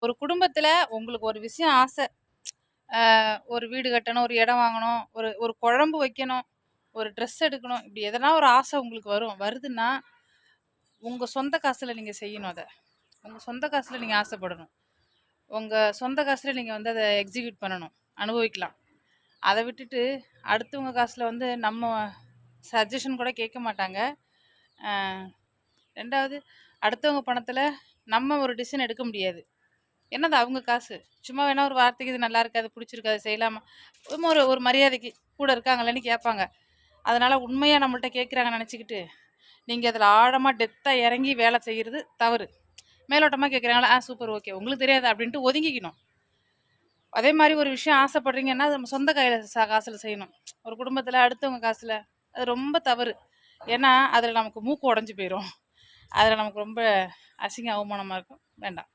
ஒரு குடும்பத்துல உங்களுக்கு ஒரு விஷயம் ஆசை. ஒரு வீடு கட்டணும், ஒரு இடம் வாங்கணும், ஒரு ஒரு குழம்பு வைக்கணும், ஒரு ட்ரெஸ் எடுக்கணும். இப்படி எதனா ஒரு ஆசை உங்களுக்கு வருதுன்னா, உங்க சொந்த காசுல நீங்க செய்யணும் அத. உங்க சொந்த காசுல நீங்க ஆசைப்படணும். உங்க சொந்த காசுல நீங்க வந்து அத எக்ஸிக்யூட் பண்ணணும். அனுபவிக்கலாம். அத விட்டுட்டு அடுத்தவங்க காசுல வந்து நம்ம சஜஷன் கூட கேட்க மாட்டாங்க. அ 2வது அடுத்தவங்க பணத்துல நம்ம ஒரு டிசிஷன் எடுக்க முடியாது. ஏன்னா அது அவங்க காசு. சும்மா வேணா ஒரு வார்த்தைக்கு இது நல்லா இருக்காது, புடிச்சிருக்காது, செய்யலாமா? சும்மா ஒரு ஒரு மரியாதைக்கு கூட இருக்காங்கல்லன்னு கேட்பாங்க. அதனால உண்மையா நம்மள்ட்ட கேட்குறாங்கன்னு நெனச்சுக்கிட்டு, நீங்க அதுல ஆழமா டெப்த்தா இறங்கி வேலை செய்யறது தவறு. மேலோட்டமா கேட்குறாங்களா, சூப்பர் ஓகே. உங்களுக்கு தெரியாதா? அப்படின்ட்டு ஒதுங்கிக்கணும். அதே மாரி ஒரு விஷயம் ஆசைப்படுறீங்கன்னா, அது நம்ம சொந்த கையில காசுல செய்யணும். ஒரு குடும்பத்துல அடுத்தவங்க காசுல, அது ரொம்ப தவறு. ஏன்னா, அதுல நமக்கு மூக்கு உடைஞ்சு போயிரும். அதுல நமக்கு ரொம்ப அசிங்க, அவமானமா இருக்கும். வேண்டாம்.